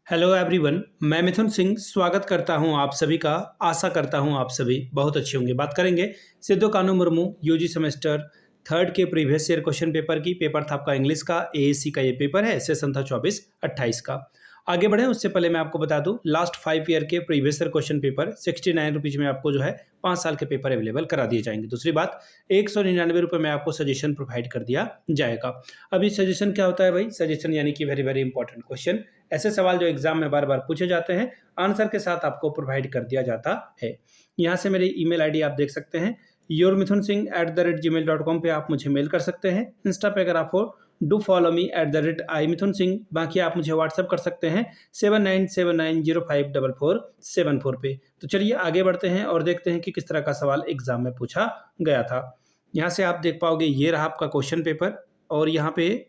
Hello everyone, मैं मिथुन सिंह स्वागत करता हूं आप सभी का। आशा करता हूं आप सभी बहुत अच्छे होंगे। बात करेंगे सिद्धू कानू मुर्मू यूजी सेमेस्टर थर्ड के प्रीवियस ईयर क्वेश्चन पेपर की। पेपर था आपका इंग्लिश का, एएससी का ये पेपर है। सेशन था 24-28 का। आगे बढ़े उससे पहले मैं आपको बता दूं, लास्ट 5 ईयर के previous year question paper 69 rupees में आपको जो है 5 साल के पेपर अवेलेबल करा दिए जाएंगे। दूसरी बात, 199 रुपये में आपको सजेशन प्रोवाइड कर दिया जाएगा। अभी सजेशन क्या होता है भाई? सजेशन यानी कि वेरी वेरी इंपॉर्टेंट क्वेश्चन, ऐसे सवाल जो एग्जाम में बार बार पूछे जाते हैं, आंसर के साथ आपको प्रोवाइड कर दिया जाता है। यहाँ से मेरी ईमेल आईडी आप देख सकते हैं, yourmithunSingh@gmail.com पे आप मुझे मेल कर सकते हैं। इंस्टा पे अगर आप हो, डू फॉलो मी @imithunSingh। बाकी आप मुझे व्हाट्सअप कर सकते हैं 7979054474 पे। तो चलिए आगे बढ़ते हैं और देखते हैं कि किस तरह का सवाल एग्जाम में पूछा गया था। यहाँ से आप देख पाओगे, ये रहा आपका क्वेश्चन पेपर और यहाँ पे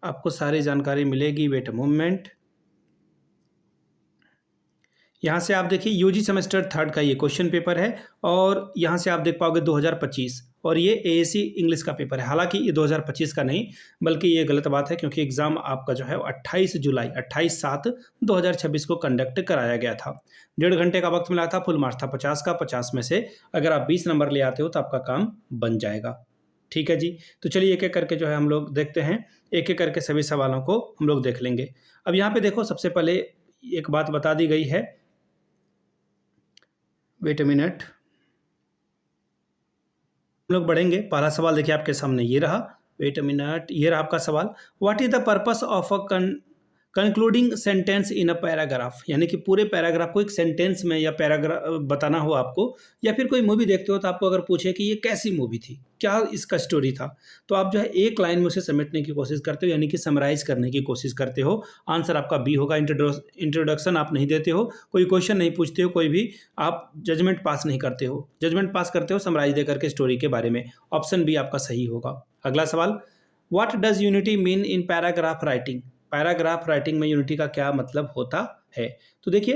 आपको सारी जानकारी मिलेगी। Wait a moment. यहाँ से आप देखिए, यूजी सेमेस्टर थर्ड का ये क्वेश्चन पेपर है और यहाँ से आप देख पाओगे 2025, और ये एएससी इंग्लिश का पेपर है। हालांकि ये 2025 का नहीं, बल्कि ये गलत बात है, क्योंकि एग्जाम आपका जो है 28/7/2026 को कंडक्ट कराया गया था। 1.5 घंटे का वक्त मिला था, फुल मार्क्स था 50 का। 50 में से अगर आप 20 नंबर ले आते हो तो आपका काम बन जाएगा। ठीक है जी। तो चलिए एक एक करके जो है हम लोग देखते हैं, एक एक करके सभी सवालों को हम लोग देख लेंगे। अब यहाँ पे देखो, सबसे पहले एक बात बता दी गई है। वेट अ मिनट, हम लोग बढ़ेंगे। पहला सवाल देखिए आपके सामने ये रहा। वेट अ मिनट, ये रहा आपका सवाल। What is the purpose of a concluding sentence in a paragraph? यानी कि पूरे पैराग्राफ को एक सेंटेंस में या पैराग्राफ बताना हो आपको, या फिर कोई मूवी देखते हो तो आपको अगर पूछे कि ये कैसी मूवी थी, क्या इसका स्टोरी था, तो आप जो है एक लाइन में उसे समेटने की कोशिश करते हो, यानी कि समराइज करने की कोशिश करते हो। आंसर आपका बी होगा। इंट्रोडक्शन आप नहीं देते हो, कोई क्वेश्चन नहीं पूछते हो, कोई भी आप जजमेंट पास नहीं करते हो। जजमेंट पास करते हो समराइज दे करके स्टोरी के बारे में। ऑप्शन बी आपका सही होगा। अगला सवाल, what does unity mean in paragraph writing? Paragraph writing में यूनिटी का क्या मतलब होता है? तो देखिए,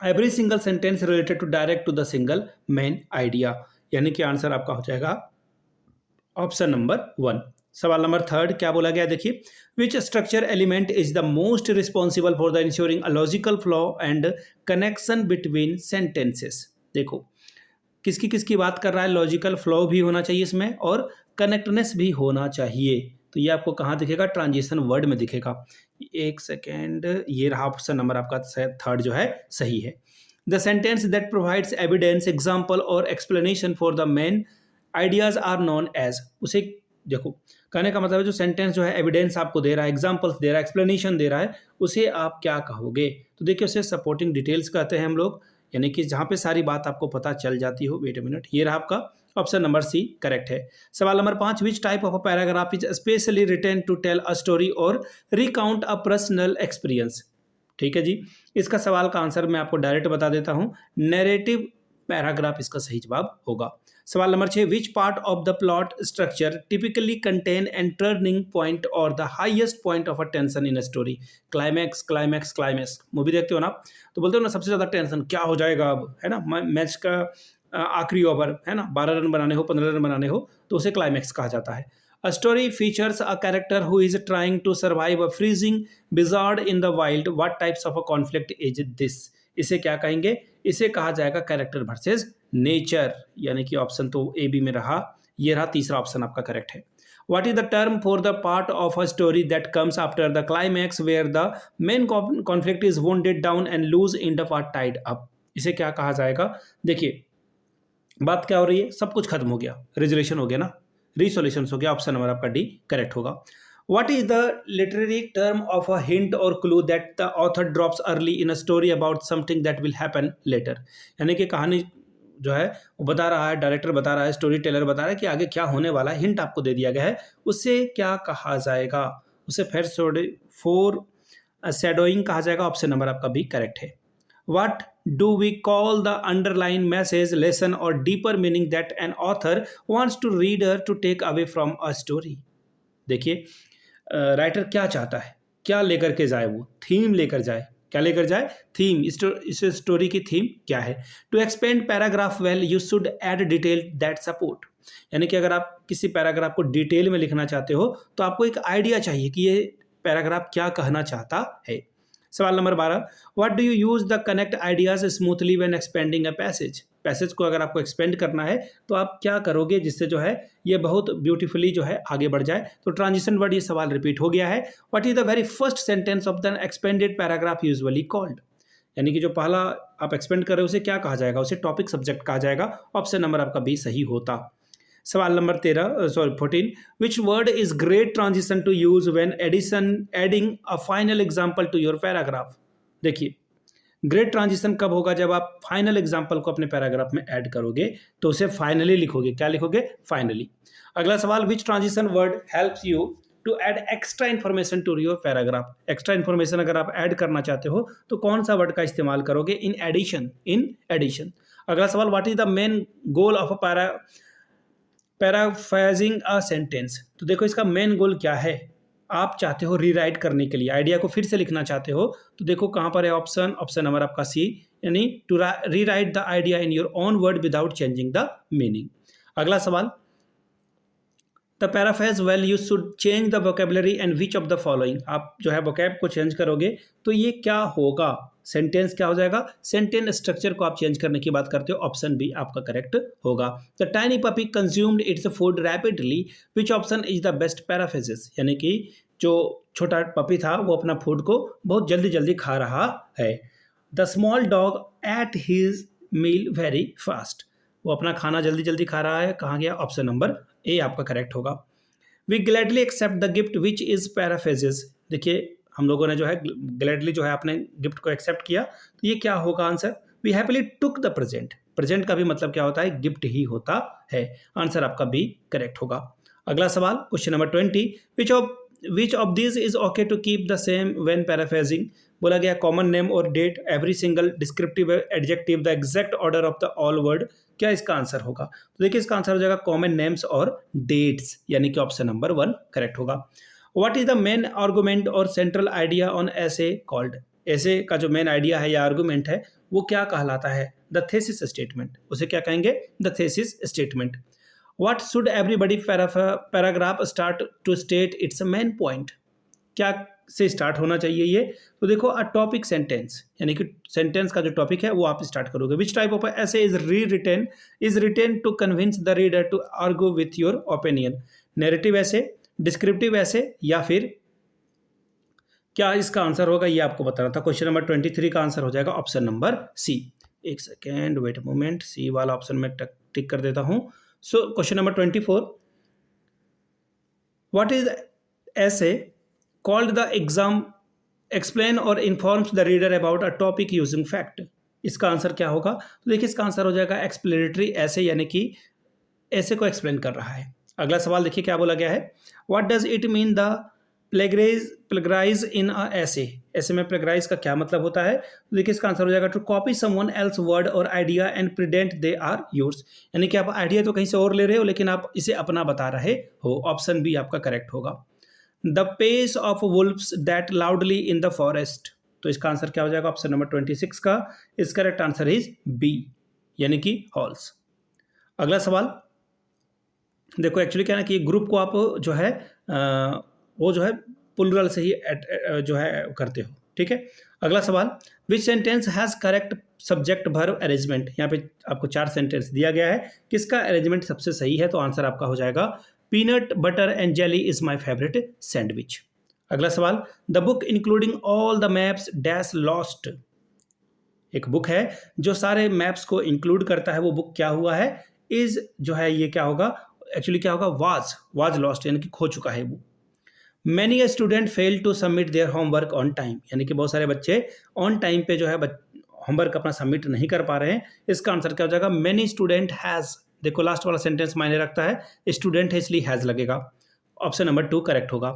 every single sentence related to direct to the single main idea, यानी कि आंसर आपका हो जाएगा ऑप्शन नंबर 1। सवाल नंबर थर्ड क्या बोला गया, देखिए, which structure element is the most responsible for the ensuring a logical flow and connection between sentences? देखो, किसकी किसकी बात कर रहा है? लॉजिकल फ्लो भी होना चाहिए इसमें और कनेक्टनेस भी होना चाहिए। तो ये आपको कहाँ दिखेगा? ट्रांजिशन वर्ड में दिखेगा। एक सेकेंड, ये रहा ऑप्शन नंबर आपका थर्ड जो है सही है। The sentence that provides evidence, example और explanation for the main ideas are known as. उसे देखो, कहने का मतलब है जो सेंटेंस जो है एविडेंस आपको दे रहा है, एग्जाम्पल्स दे रहा है, एक्सप्लेनेशन दे रहा है, उसे आप क्या कहोगे? तो देखिए, उसे सपोर्टिंग डिटेल्स कहते हैं हम लोग, यानी कि जहाँ पे सारी बात आपको पता चल जाती हो। वेट अ मिनट, ये रहा आपका ऑप्शन नंबर सी करेक्ट है। सवाल number 5, which type of a paragraph is specially written to tell a story और रिकाउंट अ पर्सनल एक्सपीरियंस? ठीक है जी, इसका सवाल का आंसर मैं आपको डायरेक्ट बता देता हूँ, नैरेटिव पैराग्राफ इसका सही जवाब होगा। सवाल number 6, which part of the plot structure typically contain and turning point और the highest point of a tension in a story? Climax climax climax, movie देखते हो ना, तो बोलते हो ना सबसे ज़्यादा टेंशन क्या हो जाएगा अब, है ना, मैच का आखिरी ओवर है ना, 12 रन बनाने हो, 15 रन बनाने हो, तो उसे क्लाइमैक्स कहा जाता है। A story features a character who is trying to survive a freezing blizzard in the wild. What types of a conflict is this? इसे क्या कहेंगे? इसे कहा जाएगा कैरेक्टर वर्सेस नेचर, यानी कि ऑप्शन तो ए बी में रहा। ये रहा तीसरा ऑप्शन आपका करेक्ट है। What is the term for the part of a story that comes after the climax where the main conflict is wounded down and loose in the part tied up? इसे क्या कहा जाएगा? देखिए, बात क्या हो रही है, सब कुछ खत्म हो गया, रिजोल्यूशन हो गया ना, रिसोल्यूशन हो गया। ऑप्शन नंबर आपका डी करेक्ट होगा। What is the literary term of a hint और clue that the author drops early in a story about something that will happen later? यानी कि कहानी जो है वो बता रहा है, डायरेक्टर बता रहा है, स्टोरी टेलर बता रहा है कि आगे क्या होने वाला है, हिंट आपको दे दिया गया है, उसे क्या कहा जाएगा? उसे फिर फोर शैडोइंग कहा जाएगा। ऑप्शन नंबर आपका बी करेक्ट है। What do we call the underlying message, lesson or deeper meaning that an author wants to reader to take away from a story? देखिए, राइटर क्या चाहता है, क्या लेकर के जाए? वो थीम लेकर जाए। क्या लेकर जाए? थीम। इस स्टोरी की थीम क्या है? To expand paragraph well you should add detail that support. यानी कि अगर आप किसी पैराग्राफ को डिटेल में लिखना चाहते हो तो आपको एक आइडिया चाहिए कि ये पैराग्राफ क्या कहना चाहता है। सवाल number 12, what do you use the connect ideas smoothly when expanding a passage. Passage को अगर आपको एक्सपेंड करना है तो आप क्या करोगे जिससे जो है ये बहुत ब्यूटीफुली जो है आगे बढ़ जाए। तो ट्रांजिशन वर्ड, ये सवाल रिपीट हो गया है। What is the very first sentence of the expanded paragraph usually called. यानी कि जो पहला आप एक्सपेंड कर रहे हो उसे क्या कहा जाएगा, उसे टॉपिक सब्जेक्ट कहा जाएगा। ऑप्शन नंबर आपका बी सही होता। सवाल number 14, which word is great transition to use when adding a final example to your paragraph. देखिए, ग्रेट ट्रांजिशन कब होगा, जब आप फाइनल एग्जांपल को अपने पैराग्राफ में ऐड करोगे तो उसे फाइनली लिखोगे। क्या लिखोगे, फाइनली। अगला सवाल, which transition word helps you to add extra information to your paragraph. Extra information अगर आप ऐड करना चाहते हो तो कौन सा वर्ड का इस्तेमाल करोगे, इन एडिशन। अगला सवाल, what is the main goal of a paraphrasing a sentence. तो देखो इसका मेन गोल क्या है, आप चाहते हो रीराइट करने के लिए, आइडिया को फिर से लिखना चाहते हो। तो देखो कहाँ पर है ऑप्शन नंबर आपका सी, यानी to rewrite the idea in your own word without changing the meaning. अगला सवाल, the paraphrase well you should change the vocabulary and which of the following. आप जो है वोकैब को चेंज करोगे तो ये क्या होगा, सेंटेंस क्या हो जाएगा, सेंटेंस स्ट्रक्चर को आप चेंज करने की बात करते हो। ऑप्शन बी आपका करेक्ट होगा। The tiny puppy consumed its food rapidly, which option is the best paraphrases. यानी कि जो छोटा पपी था वो अपना फूड को बहुत जल्दी जल्दी खा रहा है। The small dog ate his meal very fast, वो अपना खाना जल्दी जल्दी खा रहा है। कहाँ गया, ऑप्शन नंबर ए आपका करेक्ट होगा। We gladly accept the gift which is paraphrases. देखिए हम लोगों ने जो है ग्लैडली जो है अपने गिफ्ट को एक्सेप्ट किया, तो ये क्या होगा answer, we happily took the present. Present का भी मतलब क्या होता है, गिफ्ट ही होता है। आंसर आपका बी करेक्ट होगा। अगला सवाल, question number 20, which of this is okay to keep the same when paraphrasing. बोला गया कॉमन नेम और date, every single descriptive adjective, the exact order of the all word. क्या इसका आंसर होगा, तो देखिए इसका आंसर हो जाएगा कॉमन नेम्स और डेट्स, यानी कि ऑप्शन नंबर 1 करेक्ट होगा। What is the main argument और सेंट्रल आइडिया ऑन ऐसे कॉल्ड। ऐसे का जो मेन आइडिया है या आर्गुमेंट है वो क्या कहलाता है, द थेसिस स्टेटमेंट। उसे क्या कहेंगे, the thesis statement. What should everybody paragraph start to state its main point. क्या से स्टार्ट होना चाहिए ये, तो देखो अ टॉपिक सेंटेंस, यानी कि सेंटेंस का जो टॉपिक है वो आप स्टार्ट करोगे। Which type of essay is written to convince the reader to argue with your opinion. Narrative essay, descriptive essay, या फिर क्या इसका आंसर होगा ये आपको बताना था। क्वेश्चन नंबर 23 का आंसर हो जाएगा ऑप्शन नंबर सी। एक सेकेंड वेट मोमेंट, सी वाला ऑप्शन में टिक कर देता हूं। So question number 24, what is ऐसे कॉल्ड द एग्जाम एक्सप्लेन और informs the reader about a topic using fact. इसका आंसर क्या होगा, तो देखिए इसका आंसर हो जाएगा एक्सप्लेनेटरी ऐसे, यानी कि ऐसे को एक्सप्लेन कर रहा है। अगला सवाल देखिए क्या बोला गया है, what does it mean the plagiarize in a essay. ऐसे में प्लेगराइज का क्या मतलब होता है, तो देखिए इसका आंसर हो जाएगा to copy someone else word और idea and pretend they are yours. यानी कि आप आइडिया तो कहीं से और ले रहे हो लेकिन आप इसे अपना बता रहे हो। ऑप्शन बी आपका करेक्ट होगा। The pace of wolfs that loudly in the forest, तो इसका आंसर क्या हो जाएगा ऑप्शन नंबर 26 का। इस करेक्ट आंसर इज बी, यानी कि हॉल्स। अगला सवाल देखो, एक्चुअली क्या है ना कि ग्रुप को आप जो है वो जो है प्लुरल से ही जो है करते हो, ठीक है। अगला सवाल, विच sentence has correct subject verb arrangement. यहाँ पे आपको 4 सेंटेंस दिया गया है, किसका अरेंजमेंट सबसे सही है, तो आंसर आपका हो जाएगा peanut butter and jelly is my favourite sandwich. अगला सवाल, the book including all the maps dash lost. एक बुक है जो सारे मैप्स को इंक्लूड करता है, वो बुक क्या हुआ है, इज जो है ये क्या होगा, एक्चुअली क्या होगा, वाज लॉस्ट, यानी कि खो चुका है वो। Many a student fail to submit their homework on time, यानी कि बहुत सारे बच्चे ऑन टाइम पे जो है होमवर्क अपना सबमिट नहीं कर पा रहे हैं। इसका आंसर क्या हो जाएगा, मैनी स्टूडेंट हैज़। देखो लास्ट वाला सेंटेंस मायने रखता है, स्टूडेंट है इसलिए हैज़ लगेगा। ऑप्शन नंबर 2 करेक्ट होगा।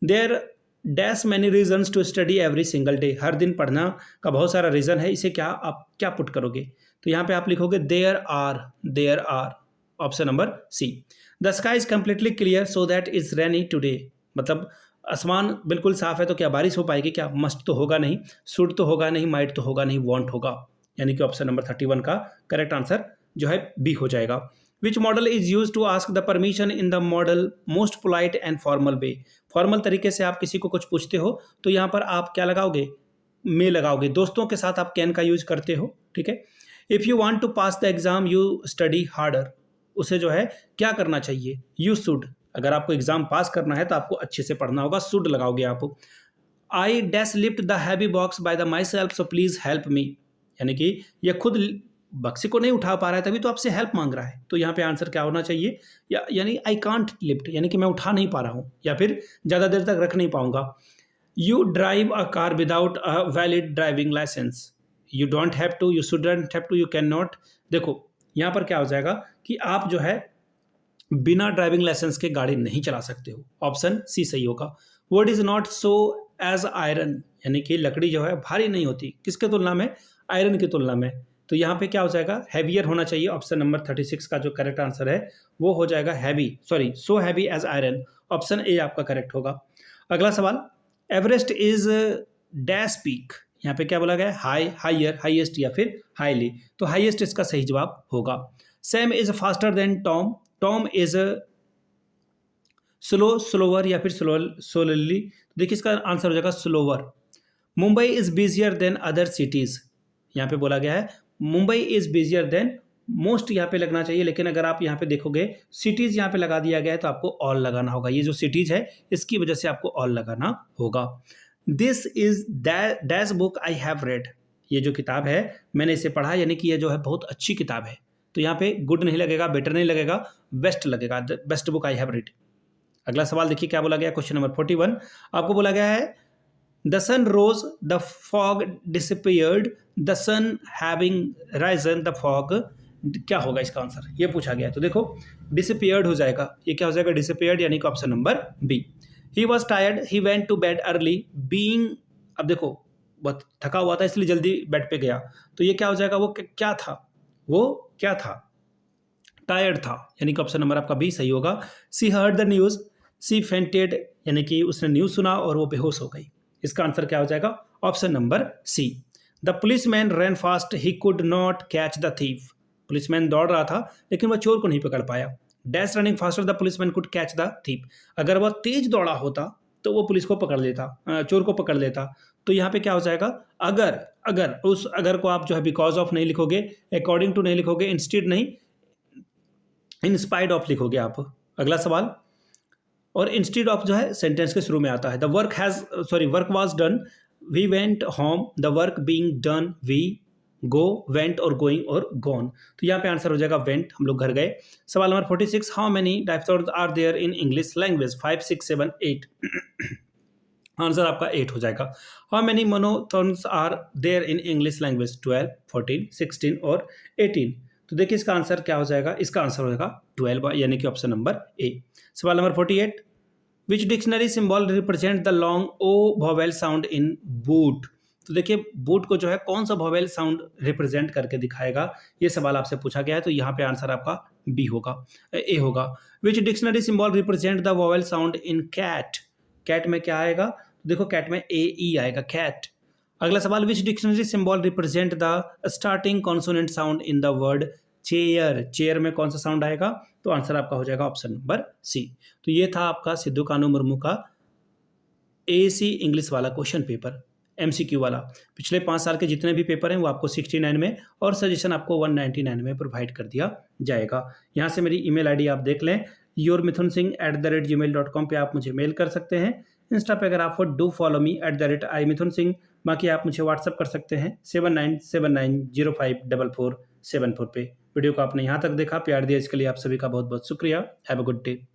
There dash many reasons to study every single day, हर दिन पढ़ना का बहुत सारा रीज़न है, इसे क्या आप क्या पुट करोगे, तो यहाँ पे आप लिखोगे there are. Option number C. The sky is completely clear so that is rainy today, मतलब आसमान बिल्कुल साफ है तो क्या बारिश हो पाएगी, क्या मस्ट तो होगा नहीं, शुड तो होगा नहीं, माइट तो होगा नहीं, वॉन्ट होगा, यानी कि ऑप्शन नंबर 31 का करेक्ट आंसर जो है बी हो जाएगा। Which modal is use to ask the permission in the modal most polite and formal way. Formal तरीके से आप किसी को कुछ पूछते हो तो यहाँ पर आप क्या लगाओगे, में लगाओगे, दोस्तों के साथ आप कैन का यूज करते हो, ठीक है। If you want to pass the exam you study harder, उसे जो है क्या करना चाहिए, यू शुड, अगर आपको एग्जाम पास करना है तो आपको अच्छे से पढ़ना होगा, शुड लगाओगे आप। I dash lift the heavy box by the my self so please help me, यानी कि ये खुद बक्से को नहीं उठा पा रहा है तभी तो आपसे हेल्प मांग रहा है, तो यहाँ पे आंसर क्या होना चाहिए, यानी आई कांट लिफ्ट, यानी कि मैं उठा नहीं पा रहा हूँ या फिर ज़्यादा देर तक रख नहीं पाऊंगा। You drive a car without a valid driving licence, you don't have to, you shouldn't have to, you can not. देखो यहाँ पर क्या हो जाएगा कि आप जो है बिना ड्राइविंग लाइसेंस के गाड़ी नहीं चला सकते हो, ऑप्शन सी सही होगा। Wood is not so as iron, यानी कि लकड़ी जो है भारी नहीं होती, किसके तुलना में, आयरन की तुलना में, तो यहाँ पे क्या हो जाएगा, हैवियर होना चाहिए। ऑप्शन नंबर 36 का जो करेक्ट आंसर है वो हो जाएगा heavy, sorry so heavy as iron, option A आपका करेक्ट होगा। अगला सवाल, एवरेस्ट इज डैश पीक, यहाँ पे क्या बोला गया है, हाई, हाइयर, हाईएस्ट या फिर हाईली, तो हाईएस्ट इसका सही जवाब होगा। Sam is faster than Tom, Tom is slow, slower या फिर स्लोली, तो देखिए इसका आंसर हो जाएगा slower. Mumbai is busier than other cities, यहाँ पे बोला गया है Mumbai is busier than, most यहाँ पे लगना चाहिए, लेकिन अगर आप यहाँ पे देखोगे सिटीज यहाँ पे लगा दिया गया है तो आपको ऑल लगाना होगा, ये जो सिटीज है इसकी वजह से आपको ऑल लगाना होगा। This is dash book I have read, ये जो किताब है मैंने इसे पढ़ा, यानी कि ये जो है बहुत अच्छी किताब है, तो यहाँ पे गुड नहीं लगेगा, बेटर नहीं लगेगा, बेस्ट लगेगा, best book I have read. अगला सवाल देखिए क्या बोला गया, क्वेश्चन नंबर 41, आपको बोला गया है the sun rose the fog disappeared, the sun having risen the fog, क्या होगा इसका आंसर, ये पूछा गया है, तो देखो डिसअपियर्ड हो जाएगा, ये क्या हो जाएगा, डिसअपियर्ड, यानी कि option number B. He was tired he went to bed early being, अब देखो बहुत थका हुआ था इसलिए जल्दी बेड पे गया, तो ये क्या हो जाएगा, वो क्या था, वो क्या था, टायर्ड था, यानी कि ऑप्शन नंबर आपका बी सही होगा। She heard the news, she fainted, यानी कि उसने न्यूज सुना और वो बेहोश हो गई, इसका आंसर क्या हो जाएगा, option number C. The policeman ran fast he could not catch the thief, policeman दौड़ रहा था लेकिन वह चोर को नहीं पकड़ पाया। Dash running faster the policeman could catch the thief, अगर वह तेज दौड़ा होता तो वो पुलिस को पकड़ लेता, चोर को पकड़ लेता, तो यहाँ पे क्या हो जाएगा, अगर अगर उस अगर को आप जो है बिकॉज ऑफ नहीं लिखोगे, अकॉर्डिंग टू नहीं लिखोगे, इंस्टेड नहीं, इन स्पाइट ऑफ लिखोगे आप। अगला सवाल, और इंस्टेड ऑफ जो है सेंटेंस के शुरू में आता है, the work has sorry work was done we went home, the work being done we go, went और गोइंग और गॉन, तो यहाँ पे आंसर हो जाएगा वेंट, हम लोग घर गए। सवाल number 46, how many diphthongs are there in English language, 5 6 7 8, answer आपका 8 हो जाएगा। How many monophthongs are there in English language, 12 14 16 और 18, तो देखिए इसका आंसर क्या हो जाएगा, इसका आंसर हो जाएगा 12, यानी कि ऑप्शन नंबर ए। सवाल number 48, which dictionary symbol represent the long O vowel sound in boot, तो देखिए बूट को जो है कौन सा वॉवेल साउंड रिप्रेजेंट करके दिखाएगा, ये सवाल आपसे पूछा गया है, तो यहाँ पे आंसर आपका बी होगा, ए होगा। Which dictionary symbol represent the vowel sound in cat, cat में क्या आएगा, देखो कैट में ए ई आएगा, कैट। अगला सवाल, which dictionary symbol represent the starting consonant sound in the word chair, chair में कौन सा साउंड आएगा, तो आंसर आपका हो जाएगा ऑप्शन नंबर सी। तो ये था आपका सिद्धू कानू मुर्मू का एसी इंग्लिश वाला क्वेश्चन पेपर, एमसीक्यू वाला। पिछले 5 साल के जितने भी पेपर हैं वो आपको 69 में और सजेशन आपको 199 में प्रोवाइड कर दिया जाएगा। यहाँ से मेरी ईमेल आईडी आप देख लें, yourmithunsingh@gmail.com पे आप मुझे मेल कर सकते हैं। इंस्टा पे अगर आप हो डू फॉलो मी @imithunsingh, बाकी आप मुझे व्हाट्सअप कर सकते हैं 7979054474 पे। वीडियो को आपने यहाँ तक देखा, प्यार दिया, इसके लिए आप सभी का बहुत बहुत शुक्रिया। Have a good day.